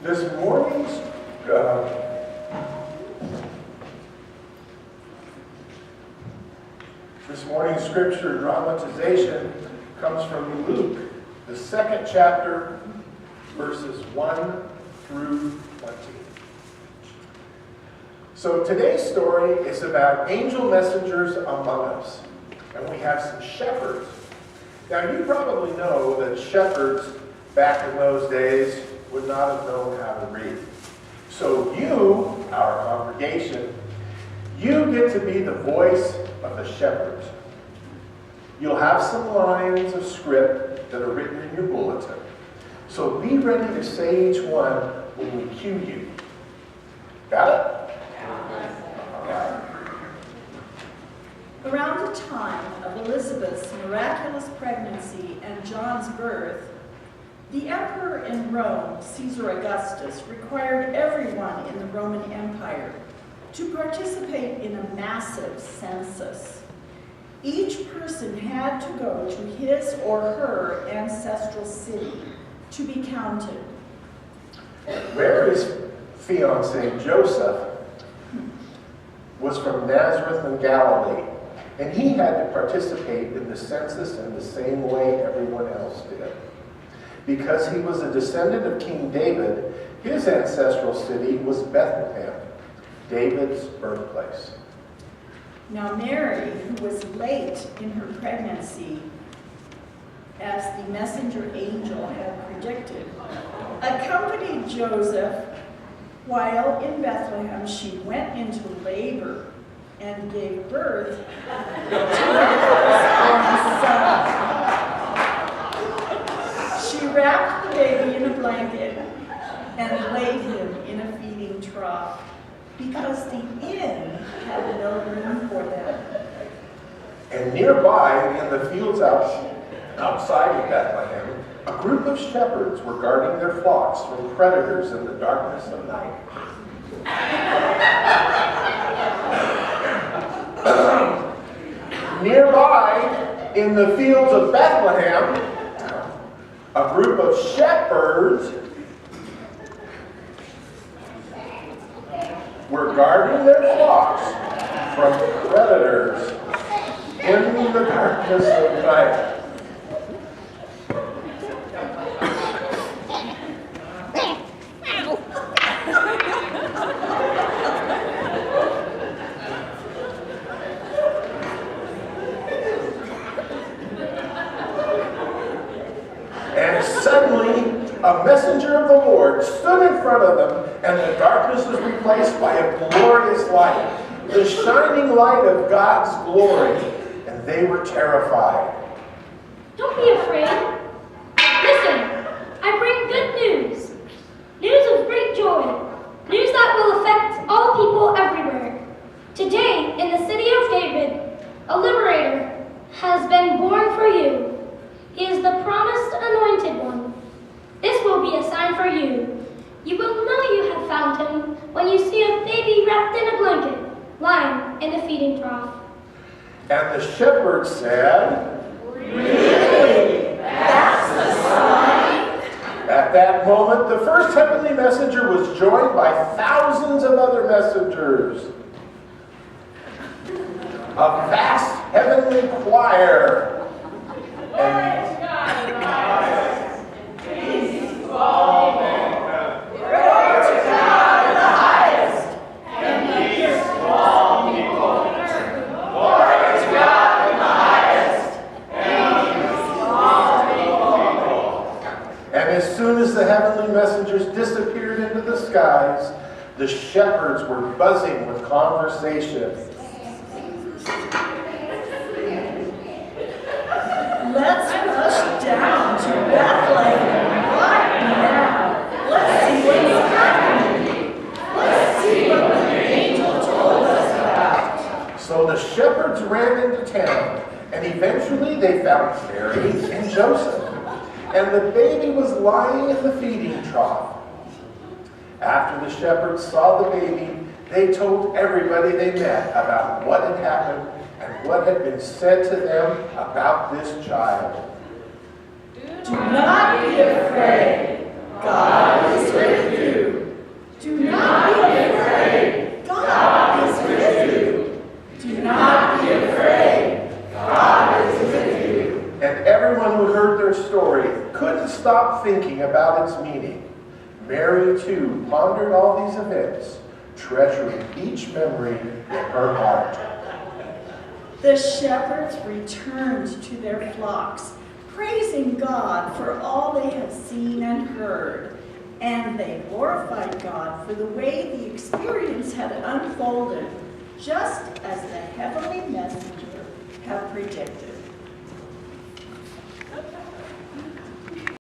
This morning's scripture dramatization comes from Luke, the 2nd chapter, verses 1 through 20. So today's story is about angel messengers among us, and we have some shepherds. Now you probably know that shepherds back in those days would not have known how to read. So you, our congregation, you get to be the voice of the shepherds. You'll have some lines of script that are written in your bulletin. So be ready to say each one when we cue you. Got it? Yeah. Around the time of Elizabeth's miraculous pregnancy and John's birth, the emperor in Rome, Caesar Augustus, required everyone in the Roman Empire to participate in a massive census. Each person had to go to his or her ancestral city to be counted. Mary's fiancé, Joseph, was from Nazareth in Galilee, and he had to participate in the census in the same way everyone else did. Because he was a descendant of King David, his ancestral city was Bethlehem, David's birthplace. Now Mary, who was late in her pregnancy, as the messenger angel had predicted, accompanied Joseph. While in Bethlehem, she went into labor and gave birth to her firstborn son. She wrapped the baby in a blanket and laid him in a feeding trough because the inn had no room for them. And nearby, in the fields outside of Bethlehem, a group of shepherds were guarding their flocks from predators in the darkness of night. Nearby, in the fields of Bethlehem, a group of shepherds were guarding their flocks from predators in the darkness of night. And suddenly, a messenger of the Lord stood in front of them, and the darkness was replaced by a glorious light, the shining light of God's glory, and they were terrified. Don't be afraid. Listen, I bring good news. News of great joy. News that will affect all people everywhere. Today, in the city of David, a liberator has been born for you. He is the promised anointed one. This will be a sign for you. You will know you have found him when you see a baby wrapped in a blanket, lying in a feeding trough. And the shepherds said, Really? That's the sign? At that moment, the first heavenly messenger was joined by thousands of other messengers. A vast heavenly choir. And as soon as the heavenly messengers disappeared into the skies, the shepherds were buzzing with conversation. Let's rush down to Bethlehem right now. Let's see what's happening. Let's see what the angel told us about. So the shepherds ran into town, and eventually they found Mary and Joseph. And the baby was lying in the feeding trough. After the shepherds saw the baby, they told everybody they met about what had happened and what had been said to them about this child. Do not be afraid. God is with you. everyone who heard their story couldn't stop thinking about its meaning. Mary, too, pondered all these events, treasuring each memory in her heart. The shepherds returned to their flocks, praising God for all they had seen and heard, and they glorified God for the way the experience had unfolded, just as the heavenly messenger had predicted.